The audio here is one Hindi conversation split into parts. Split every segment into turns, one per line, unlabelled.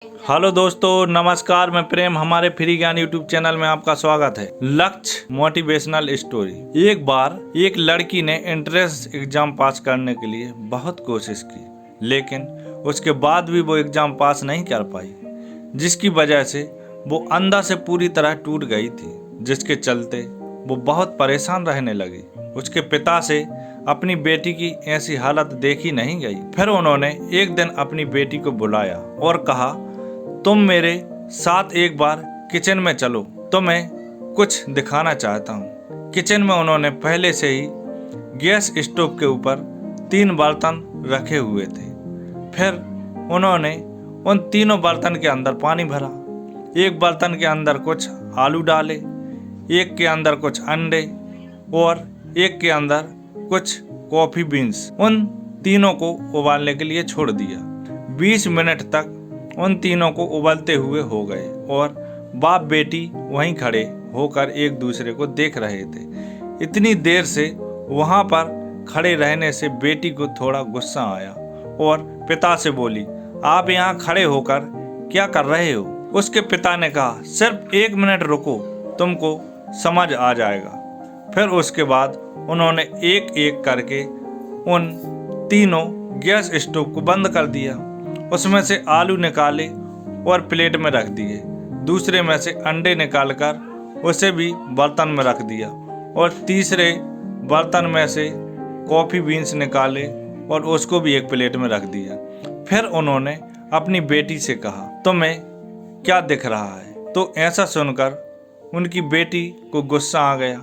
हेलो दोस्तों, नमस्कार। मैं प्रेम, हमारे फ्री ज्ञान यूट्यूब चैनल में आपका स्वागत है। लक्ष्य मोटिवेशनल स्टोरी। एक बार एक लड़की ने एंट्रेंस एग्जाम पास करने के लिए बहुत कोशिश की, लेकिन उसके बाद भी वो एग्जाम पास नहीं कर पाई, जिसकी वजह से वो अंदर से पूरी तरह टूट गई थी, जिसके चलते वो बहुत परेशान रहने लगी। उसके पिता से अपनी बेटी की ऐसी हालत देखी नहीं गई। फिर उन्होंने एक दिन अपनी बेटी को बुलाया और कहा, तुम मेरे साथ एक बार किचन में चलो, तुम्हें कुछ दिखाना चाहता हूँ। किचन में उन्होंने पहले से ही गैस स्टोव के ऊपर 3 बर्तन रखे हुए थे। फिर उन्होंने उन तीनों बर्तन के अंदर पानी भरा। एक बर्तन के अंदर कुछ आलू डाले, एक के अंदर कुछ अंडे और एक के अंदर कुछ कॉफ़ी बीन्स। उन तीनों को उबालने के लिए छोड़ दिया। 20 मिनट तक उन तीनों को उबलते हुए हो गए और बाप बेटी वहीं खड़े होकर एक दूसरे को देख रहे थे। इतनी देर से वहां पर खड़े रहने से बेटी को थोड़ा गुस्सा आया और पिता से बोली, आप यहाँ खड़े होकर क्या कर रहे हो? उसके पिता ने कहा, सिर्फ 1 मिनट रुको, तुमको समझ आ जाएगा। फिर उसके बाद उन्होंने एक एक करके उन तीनों गैस स्टोव को बंद कर दिया। उसमें से आलू निकाले और प्लेट में रख दिए। दूसरे में से अंडे निकालकर उसे भी बर्तन में रख दिया और तीसरे बर्तन में से कॉफ़ी बीन्स निकाले और उसको भी एक प्लेट में रख दिया। फिर उन्होंने अपनी बेटी से कहा, तुम्हें क्या दिख रहा है? तो ऐसा सुनकर उनकी बेटी को गुस्सा आ गया।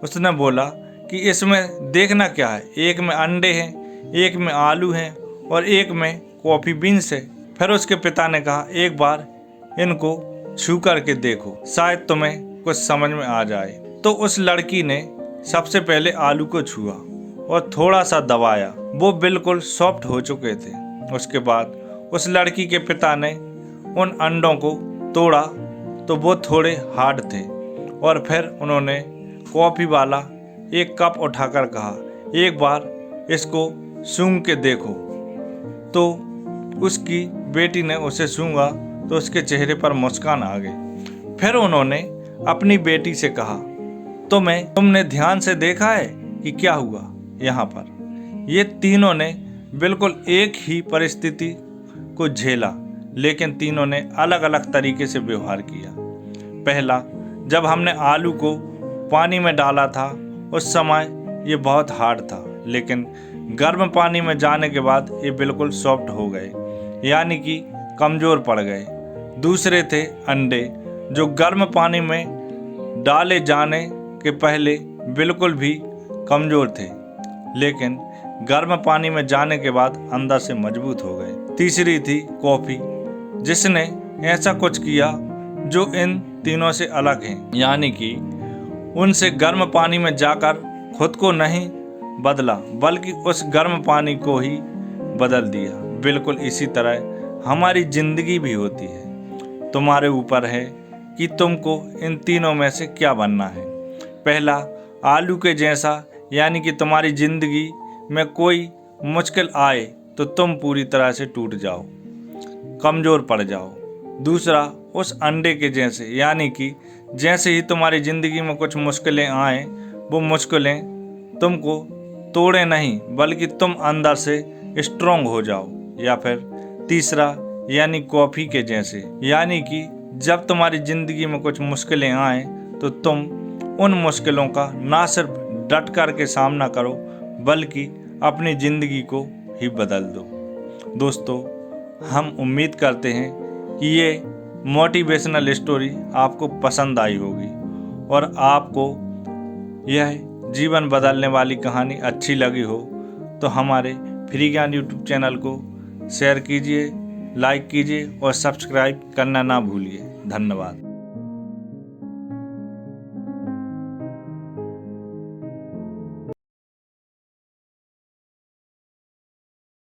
उसने बोला कि इसमें देखना क्या है, एक में अंडे हैं, एक में आलू हैं और एक में कॉफ़ी बीन्स है। फिर उसके पिता ने कहा, एक बार इनको छू करके देखो, शायद तुम्हें कुछ समझ में आ जाए। तो उस लड़की ने सबसे पहले आलू को छुआ और थोड़ा सा दबाया। वो बिल्कुल सॉफ्ट हो चुके थे। उसके बाद उस लड़की के पिता ने उन अंडों को तोड़ा तो वो थोड़े हार्ड थे और फिर उन्होंने कॉफ़ी वाला एक कप उठाकर कहा, एक बार इसको सूंघ के देखो। तो उसकी बेटी ने उसे सूंघा तो उसके चेहरे पर मुस्कान आ गई। फिर उन्होंने अपनी बेटी से कहा, तुमने ध्यान से देखा है कि क्या हुआ यहाँ पर? ये तीनों ने बिल्कुल एक ही परिस्थिति को झेला, लेकिन तीनों ने अलग अलग तरीके से व्यवहार किया। पहला, जब हमने आलू को पानी में डाला था उस समय ये बहुत हार्ड था, लेकिन गर्म पानी में जाने के बाद ये बिल्कुल सॉफ्ट हो गए, यानी कि कमज़ोर पड़ गए। दूसरे थे अंडे, जो गर्म पानी में डाले जाने के पहले बिल्कुल भी कमज़ोर थे, लेकिन गर्म पानी में जाने के बाद अंदर से मजबूत हो गए। तीसरी थी कॉफ़ी, जिसने ऐसा कुछ किया जो इन तीनों से अलग है, यानी कि उनसे गर्म पानी में जाकर खुद को नहीं बदला, बल्कि उस गर्म पानी को ही बदल दिया। बिल्कुल इसी तरह हमारी ज़िंदगी भी होती है। तुम्हारे ऊपर है कि तुमको इन तीनों में से क्या बनना है। पहला, आलू के जैसा, यानी कि तुम्हारी ज़िंदगी में कोई मुश्किल आए तो तुम पूरी तरह से टूट जाओ, कमज़ोर पड़ जाओ। दूसरा, उस अंडे के जैसे, यानी कि जैसे ही तुम्हारी ज़िंदगी में कुछ मुश्किलें आएँ, वो मुश्किलें तुमको तोड़े नहीं, बल्कि तुम अंदर से स्ट्रोंग हो जाओ। या फिर तीसरा, यानी कॉफ़ी के जैसे, यानी कि जब तुम्हारी ज़िंदगी में कुछ मुश्किलें आएँ तो तुम उन मुश्किलों का ना सिर्फ डट कर के सामना करो, बल्कि अपनी ज़िंदगी को ही बदल दो। दोस्तों, हम उम्मीद करते हैं कि ये मोटिवेशनल स्टोरी आपको पसंद आई होगी और आपको यह जीवन बदलने वाली कहानी अच्छी लगी हो तो हमारे फ्री ज्ञान यूट्यूब चैनल को शेयर कीजिए, लाइक कीजिए और सब्सक्राइब करना ना भूलिए। धन्यवाद।